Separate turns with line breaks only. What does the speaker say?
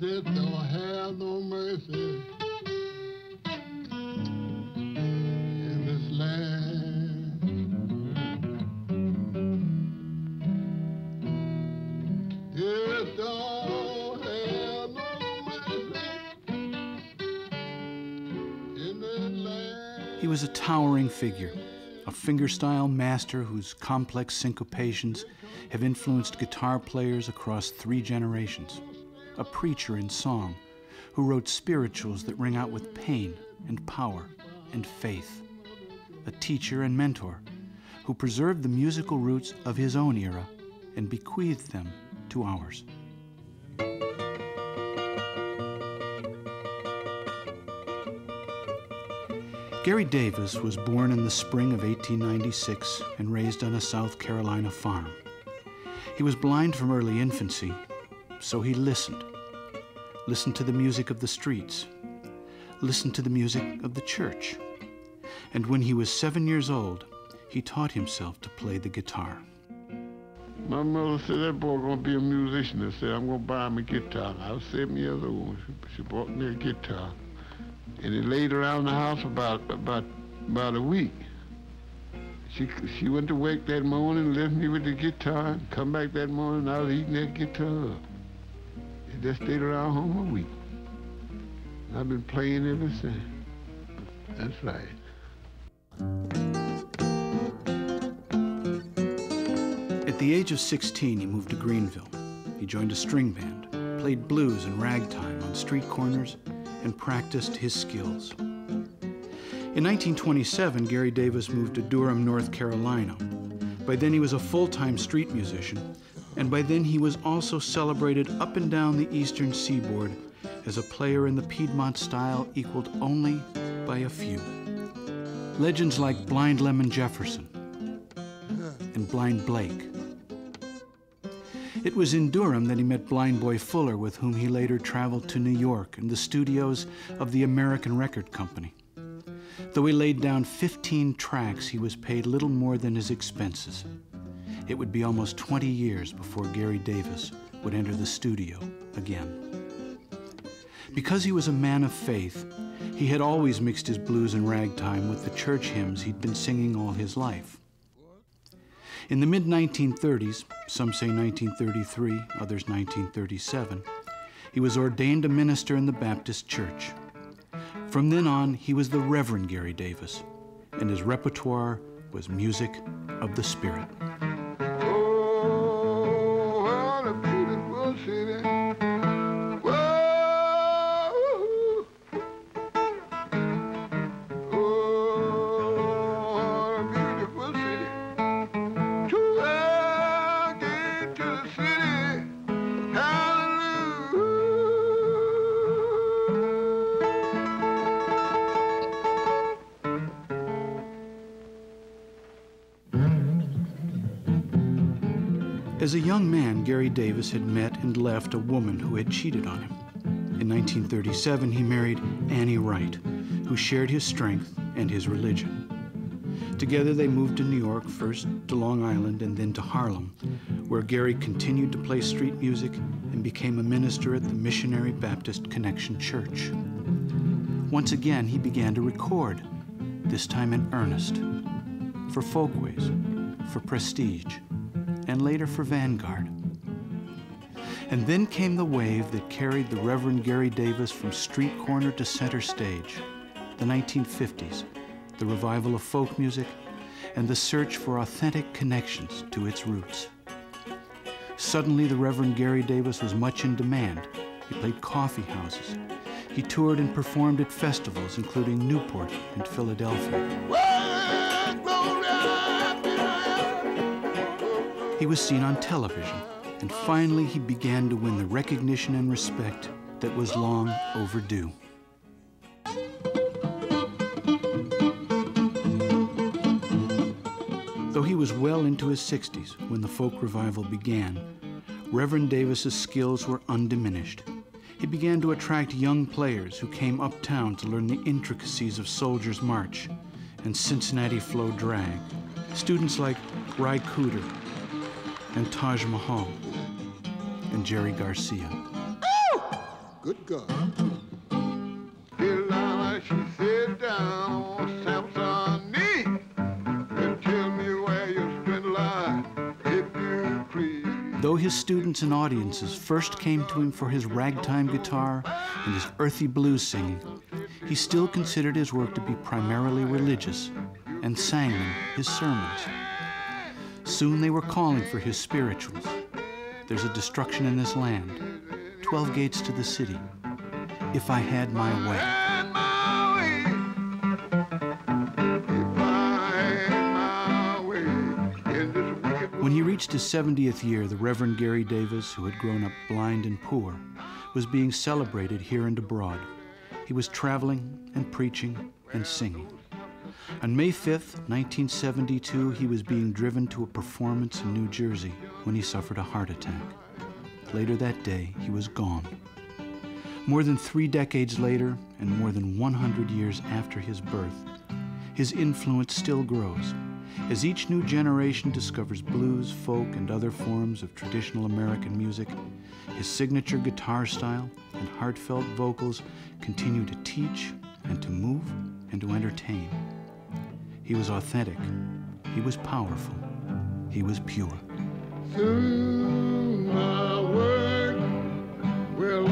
Justice don't have no mercy in this land. It don't have no mercy in this land.
He was a towering figure, a fingerstyle master whose complex syncopations have influenced guitar players across 3 generations. A preacher in song who wrote spirituals that ring out with pain and power and faith. A teacher and mentor who preserved the musical roots of his own era and bequeathed them to ours. Gary Davis was born in the spring of 1896 and raised on a South Carolina farm. He was blind from early infancy, so he listened to the music of the streets, listened to the music of the church. And when he was 7 years old, he taught himself to play the guitar.
My mother said, that boy gonna be a musician. I said, I'm gonna buy him a guitar. I was 7 years old. She bought me a guitar. And it laid around the house about a week. She went to work that morning, left me with the guitar, and come back that morning, I was eating that guitar up. It just stayed around home a week. I've been playing ever since. That's right.
At the age of 16, he moved to Greenville. He joined a string band, played blues and ragtime on street corners, and practiced his skills. In 1927, Gary Davis moved to Durham, North Carolina. By then he was a full-time street musician, and by then he was also celebrated up and down the eastern seaboard as a player in the Piedmont style equaled only by a few. Legends like Blind Lemon Jefferson and Blind Blake. It was in Durham that he met Blind Boy Fuller, with whom he later traveled to New York and the studios of the American Record Company. Though he laid down 15 tracks, he was paid little more than his expenses. It would be almost 20 years before Gary Davis would enter the studio again. Because he was a man of faith, he had always mixed his blues and ragtime with the church hymns he'd been singing all his life. In the mid-1930s, some say 1933, others 1937, he was ordained a minister in the Baptist Church. From then on, he was the Reverend Gary Davis, and his repertoire was music of the spirit.
Oh, what a beautiful city. Whoa. Oh, what a beautiful city. To get to the city. Hallelujah.
As a young man, Gary Davis had met and left a woman who had cheated on him. In 1937, he married Annie Wright, who shared his strength and his religion. Together, they moved to New York, first to Long Island and then to Harlem, where Gary continued to play street music and became a minister at the Missionary Baptist Connection Church. Once again, he began to record, this time in earnest, for Folkways, for Prestige, and later for Vanguard. And then came the wave that carried the Reverend Gary Davis from street corner to center stage, the 1950s, the revival of folk music, and the search for authentic connections to its roots. Suddenly, the Reverend Gary Davis was much in demand. He played coffee houses. He toured and performed at festivals, including Newport and Philadelphia. He was seen on television, and finally he began to win the recognition and respect that was long overdue. Though he was well into his 60s when the folk revival began, Reverend Davis's skills were undiminished. He began to attract young players who came uptown to learn the intricacies of Soldier's March and Cincinnati Flow Drag. Students like Ry Cooder and Taj Mahal and Jerry Garcia.
Good God. Till she sat down on Samson's knee and tell me where your strength lies, if you please.
Though his students and audiences first came to him for his ragtime guitar and his earthy blues singing, he still considered his work to be primarily religious and sang them his sermons. Soon they were calling for his spirituals. There's a destruction in this land, 12 gates to the city, if I had my way. When he reached his 70th year, the Reverend Gary Davis, who had grown up blind and poor, was being celebrated here and abroad. He was traveling and preaching and singing. On May 5th, 1972, he was being driven to a performance in New Jersey when he suffered a heart attack. Later that day, he was gone. More than 3 decades later, and more than 100 years after his birth, his influence still grows. As each new generation discovers blues, folk, and other forms of traditional American music, his signature guitar style and heartfelt vocals continue to teach and to move and to entertain. He was authentic, he was powerful, he was pure.
Soon my work will